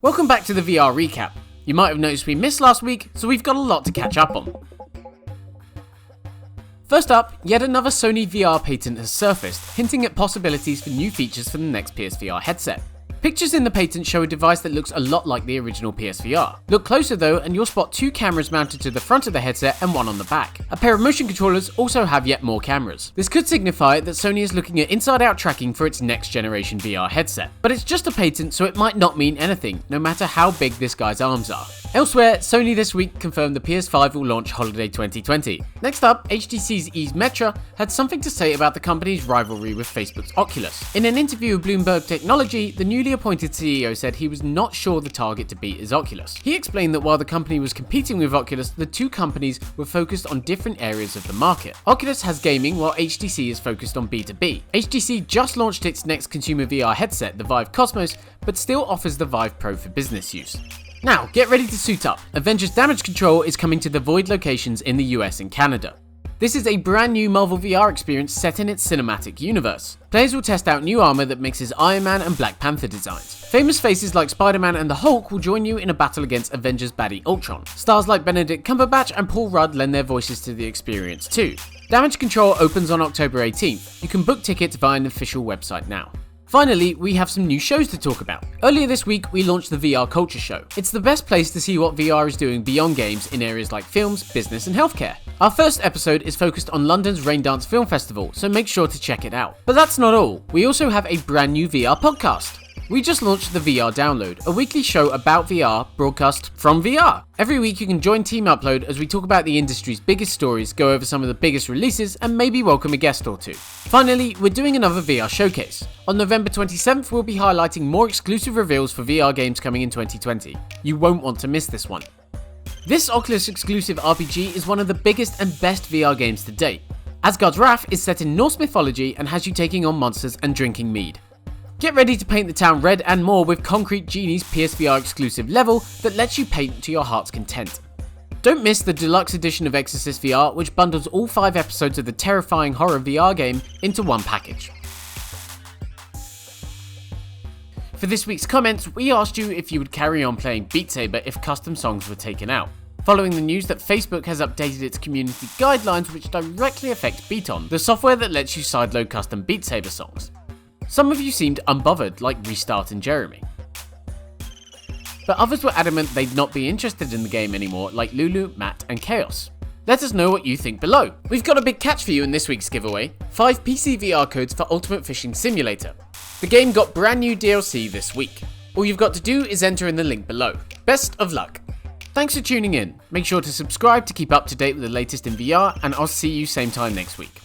Welcome back to the VR recap. You might have noticed we missed last week, so we've got a lot to catch up on. First up, yet another Sony VR patent has surfaced, hinting at possibilities for new features for the next PSVR headset. Pictures in the patent show a device that looks a lot like the original PSVR. Look closer though and you'll spot two cameras mounted to the front of the headset and one on the back. A pair of motion controllers also have yet more cameras. This could signify that Sony is looking at inside-out tracking for its next generation VR headset. But it's just a patent, so it might not mean anything, no matter how big this guy's arms are. Elsewhere, Sony this week confirmed the PS5 will launch holiday 2020. Next up, HTC's Yves Maitre had something to say about the company's rivalry with Facebook's Oculus. In an interview with Bloomberg Technology, the newly appointed CEO said he was not sure the target to beat is Oculus. He explained that while the company was competing with Oculus, the two companies were focused on different areas of the market. Oculus has gaming while HTC is focused on B2B. HTC just launched its next consumer VR headset, the Vive Cosmos, but still offers the Vive Pro for business use. Now, get ready to suit up. Avengers Damage Control is coming to the Void locations in the US and Canada. This is a brand new Marvel VR experience set in its cinematic universe. Players will test out new armor that mixes Iron Man and Black Panther designs. Famous faces like Spider-Man and the Hulk will join you in a battle against Avengers baddie Ultron. Stars like Benedict Cumberbatch and Paul Rudd lend their voices to the experience too. Damage Control opens on October 18th. You can book tickets via an official website now. Finally, we have some new shows to talk about. Earlier this week, we launched the VR Culture Show. It's the best place to see what VR is doing beyond games in areas like films, business and healthcare. Our first episode is focused on London's Raindance Film Festival, so make sure to check it out. But that's not all. We also have a brand new VR podcast. We just launched the VR Download, a weekly show about VR broadcast from VR. Every week you can join Team Upload as we talk about the industry's biggest stories, go over some of the biggest releases, and maybe welcome a guest or two. Finally, we're doing another VR showcase. On November 27th, we'll be highlighting more exclusive reveals for VR games coming in 2020. You won't want to miss this one. This Oculus exclusive RPG is one of the biggest and best VR games to date. Asgard's Wrath is set in Norse mythology and has you taking on monsters and drinking mead. Get ready to paint the town red and more with Concrete Genie's PSVR exclusive level that lets you paint to your heart's content. Don't miss the deluxe edition of Exorcist VR, which bundles all 5 episodes of the terrifying horror VR game into one package. For this week's comments, we asked you if you would carry on playing Beat Saber if custom songs were taken out, following the news that Facebook has updated its community guidelines which directly affect Beaton, the software that lets you sideload custom Beat Saber songs. Some of you seemed unbothered, like Restart and Jeremy. But others were adamant they'd not be interested in the game anymore, like Lulu, Matt and Chaos. Let us know what you think below. We've got a big catch for you in this week's giveaway, 5 PC VR codes for Ultimate Fishing Simulator. The game got brand new DLC this week. All you've got to do is enter in the link below. Best of luck. Thanks for tuning in. Make sure to subscribe to keep up to date with the latest in VR, and I'll see you same time next week.